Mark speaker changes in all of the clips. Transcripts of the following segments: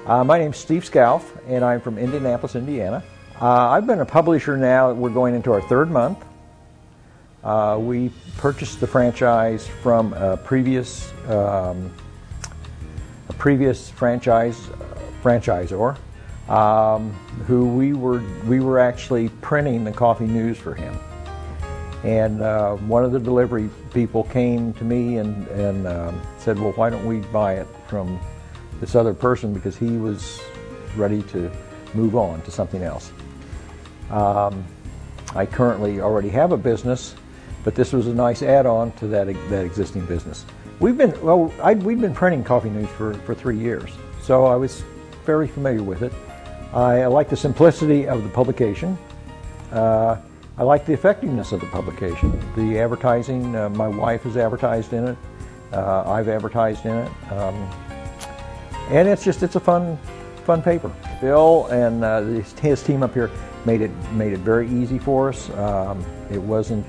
Speaker 1: My name's Steve Scalph, and I'm from Indianapolis, Indiana. I've been a publisher now. We're going into our third month. We purchased the franchise from a previous franchisor, who we were actually printing the coffee news for him. And one of the delivery people came to me and said, well, why don't we buy it from this other person, because he was ready to move on to something else. I currently already have a business, but this was a nice add-on to that existing business. We'd been printing coffee news for 3 years, so I was very familiar with it. I like the simplicity of the publication. I like the effectiveness of the publication. The advertising, my wife has advertised in it. I've advertised in it. And it's a fun paper. Bill and his team up here made it very easy for us. It wasn't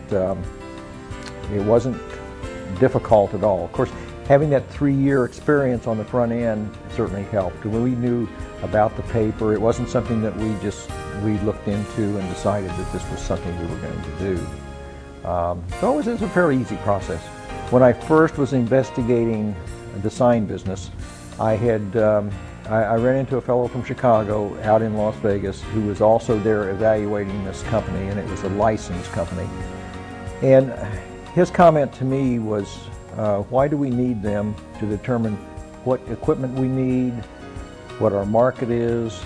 Speaker 1: difficult at all. Of course, having that 3-year experience on the front end certainly helped. When we knew about the paper, it wasn't something that we looked into and decided that this was something we were going to do. So it was a fairly easy process. When I first was investigating the sign business, I ran into a fellow from Chicago out in Las Vegas who was also there evaluating this company, and it was a licensed company. And his comment to me was, why do we need them to determine what equipment we need, what our market is,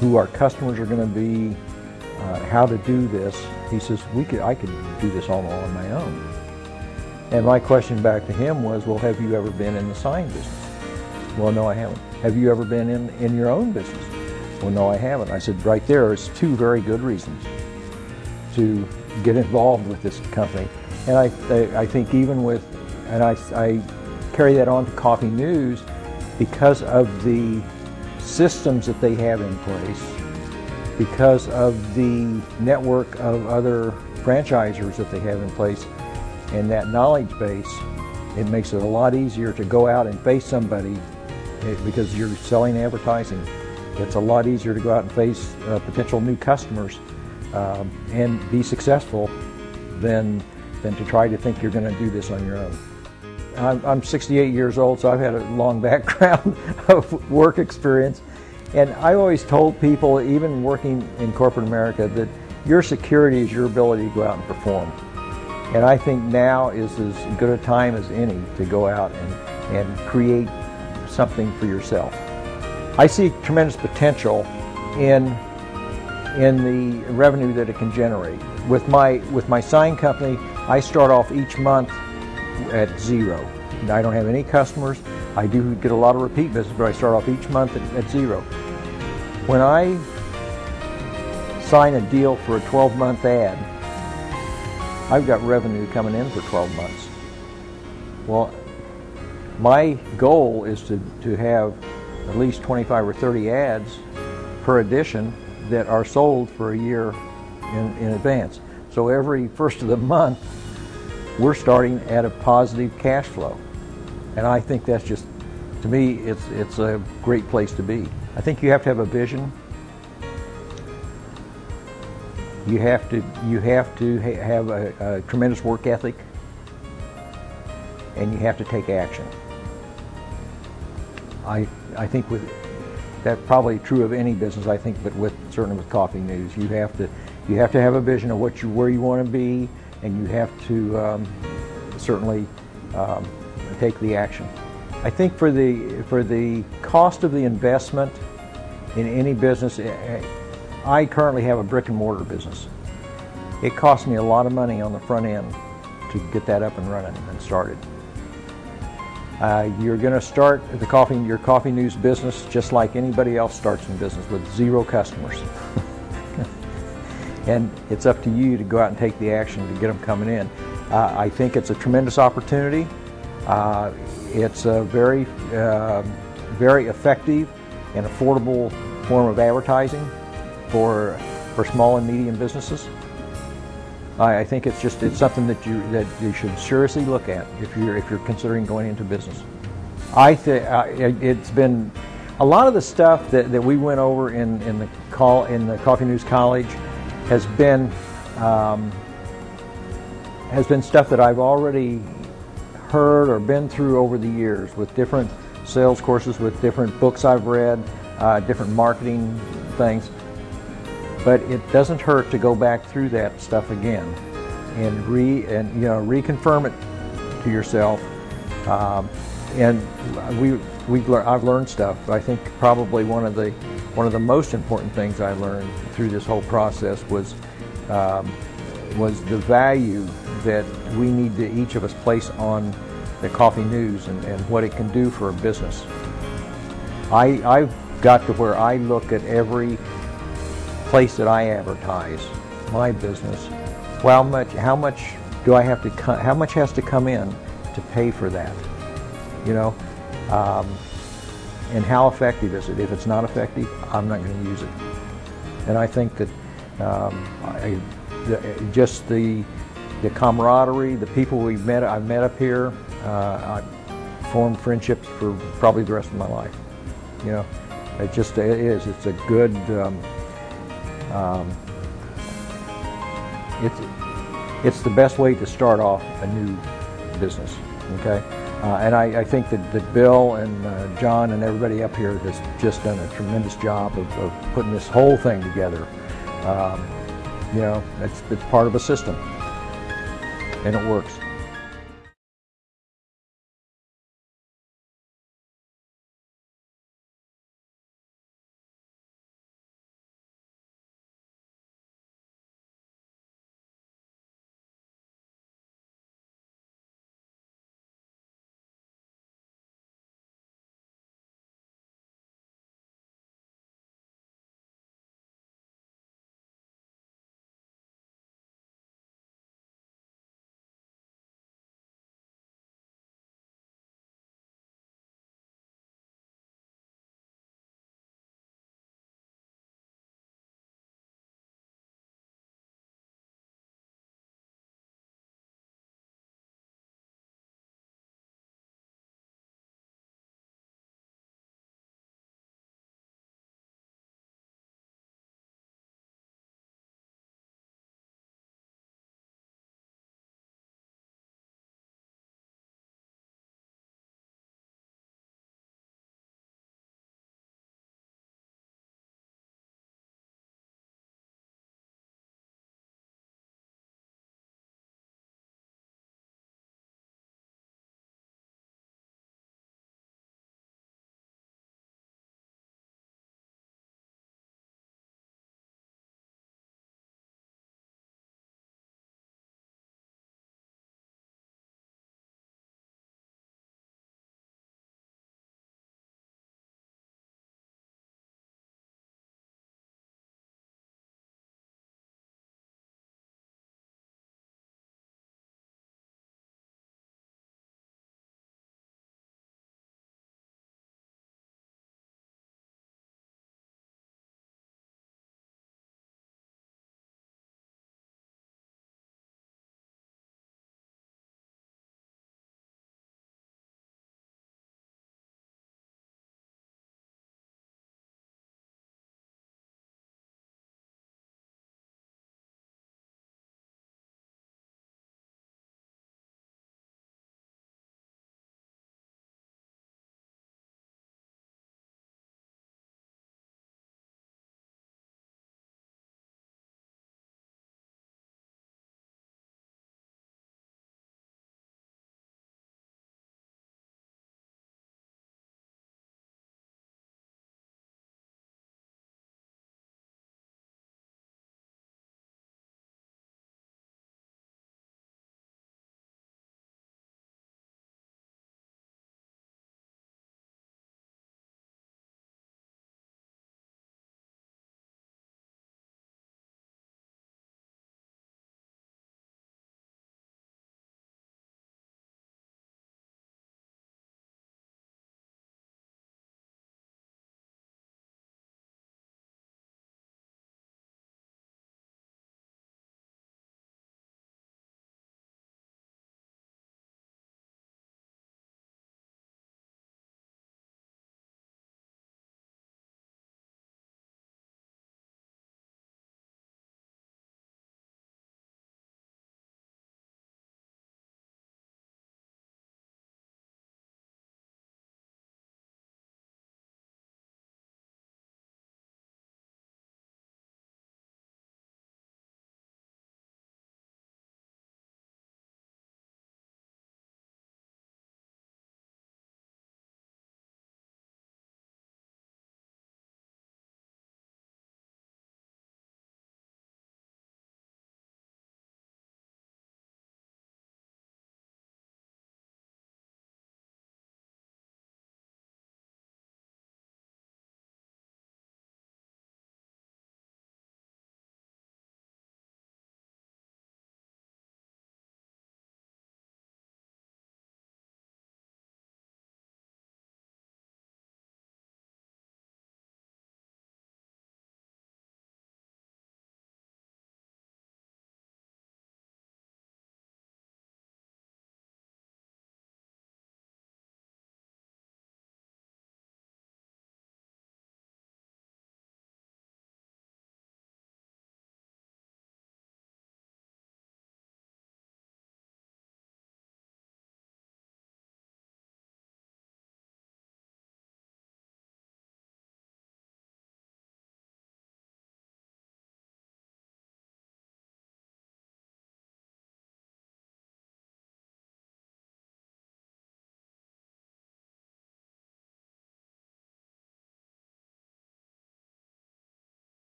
Speaker 1: who our customers are going to be, how to do this? He says, I could do this all on my own. And my question back to him was, well, have you ever been in the sign business? Well, no, I haven't. Have you ever been in your own business? Well, no, I haven't. I said, right there is 2 very good reasons to get involved with this company. And I think even with, and I carry that on to Coffee News, because of the systems that they have in place, because of the network of other franchisors that they have in place, and that knowledge base, it makes it a lot easier to go out and face somebody. Because you're selling advertising, it's a lot easier to go out and face potential new customers and be successful than to try to think you're going to do this on your own. I'm 68 years old, so I've had a long background of work experience, and I always told people, even working in corporate America, that your security is your ability to go out and perform. And I think now is as good a time as any to go out and create something for yourself. I see tremendous potential in the revenue that it can generate. With my sign company, I start off each month at 0. I don't have any customers. I do get a lot of repeat business, but I start off each month at 0. When I sign a deal for a 12-month ad, I've got revenue coming in for 12 months. Well, my goal is to have at least 25 or 30 ads per edition that are sold for a year in advance. So every first of the month, we're starting at a positive cash flow. And I think that's just, to me, it's a great place to be. I think you have to have a vision. You have to have a tremendous work ethic, and you have to take action. I think that's probably true of any business, I think, but certainly with Coffee News, you have to have a vision of where you want to be, and you have to certainly take the action. I think for the cost of the investment in any business, I currently have a brick and mortar business. It costs me a lot of money on the front end to get that up and running and started. You're going to start your Coffee News business just like anybody else starts in business, with 0 customers. And it's up to you to go out and take the action to get them coming in. I think it's a tremendous opportunity. It's a very effective and affordable form of advertising for small and medium businesses. I think it's something that you should seriously look at if you're considering going into business. I think it's been A lot of the stuff that we went over in the Coffee News College has been stuff that I've already heard or been through over the years with different sales courses, with different books I've read, different marketing things. But it doesn't hurt to go back through that stuff again and reconfirm it to yourself. I've learned stuff. I think probably one of the most important things I learned through this whole process was the value that we need to each of us place on the Coffee News and what it can do for a business. I've got to where I look at every place that I advertise my business. Well, how much do I have to? How much has to come in to pay for that? You know, and how effective is it? If it's not effective, I'm not going to use it. And I think that just the camaraderie, the people I've met up here, I've formed friendships for probably the rest of my life. You know, it's a good. It's the best way to start off a new business. Okay. And I think that Bill and John and everybody up here has just done a tremendous job of putting this whole thing together. You know, it's part of a system, and it works.